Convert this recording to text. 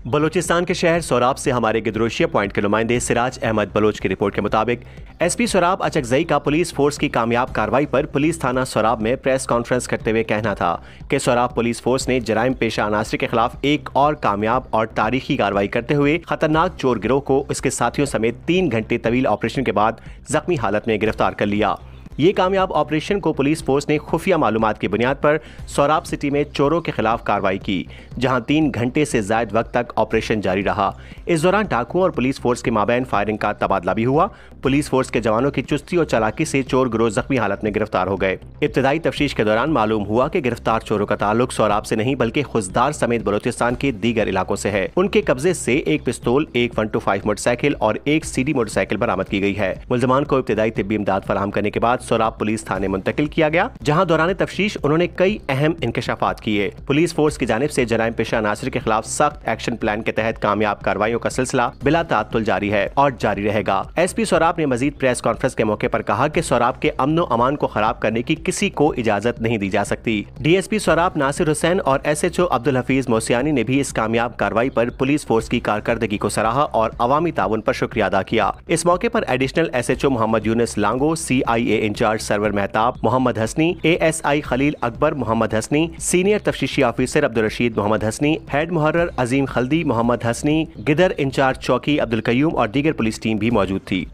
बलूचिस्तान के शहर सोराब से हमारे गिदरोशिया पॉइंट के नुमाइंदे सिराज अहमद बलोच की रिपोर्ट के मुताबिक एसपी सोराब अचकजई का पुलिस फोर्स की कामयाब कार्रवाई पर पुलिस थाना सोराब में प्रेस कॉन्फ्रेंस करते हुए कहना था कि सोराब पुलिस फोर्स ने जराइम पेशा अनासर के खिलाफ एक और कामयाब और तारीखी कार्रवाई करते हुए खतरनाक चोर गिरोह को उसके साथियों समेत 3 घंटे तवील ऑपरेशन के बाद जख्मी हालत में गिरफ्तार कर लिया। ये कामयाब ऑपरेशन को पुलिस फोर्स ने खुफिया मालूमात की बुनियाद पर सोराब सिटी में चोरों के खिलाफ कार्रवाई की, जहां 3 घंटे से ज्यादा वक्त तक ऑपरेशन जारी रहा। इस दौरान डाकुओं और पुलिस फोर्स के माबैन फायरिंग का तबादला भी हुआ। पुलिस फोर्स के जवानों की चुस्ती और चालाकी से चोर गिरोह जख्मी हालत में गिरफ्तार हो गए। इब्तदाई तफ्तीश के दौरान मालूम हुआ कि गिरफ्तार चोरों का ताल्लुक सोराब से नहीं बल्कि खुजदार समेत बलूचिस्तान के दीगर इलाकों से है। उनके कब्जे से एक पिस्तौल, एक 125 मोटरसाइकिल और एक सीडी मोटरसाइकिल बरामद की गई है। मुल्जिमान को इब्तदाई तिब्बी इमदाद फराहम करने के बाद सोराब पुलिस थाने मुंतकिल किया गया, जहां दौरान तफ्तीश उन्होंने कई अहम इंकशाफात किए। पुलिस फोर्स की जानिब से जराइम पेशा अनासर के खिलाफ सख्त एक्शन प्लान के तहत कामयाब कार्रवाइयों का सिलसिला बिला ताअत्तुल जारी है और जारी रहेगा। एसपी सोराब ने मजीद प्रेस कॉन्फ्रेंस के मौके पर कहा कि सोराब के अमन और अमान को खराब करने की किसी को इजाजत नहीं दी जा सकती। डीएसपी सोराब नासिर हुसैन और एसएचओ अब्दुल हफीज मोसियानी ने भी इस कामयाब कार्रवाई पर पुलिस फोर्स की कारकर्दगी को सराहा और अवामी ताउन पर शुक्रिया अदा किया। इस मौके पर additional SHO Mohammad Yunus Lango, CIA incharge Sarwar Mehtab Mohammad Hasni, ASI Khalil Akbar Mohammad Hasni, senior तफ्तीशी ऑफिसर अब्दुल रशीद मोहम्मद हसनी, हेड मुहर्रर अजीम खल्दी मोहम्मद हसनी, गिदर इंचार्ज चौकी अब्दुल कयूम और दीगर पुलिस टीम भी मौजूद थी।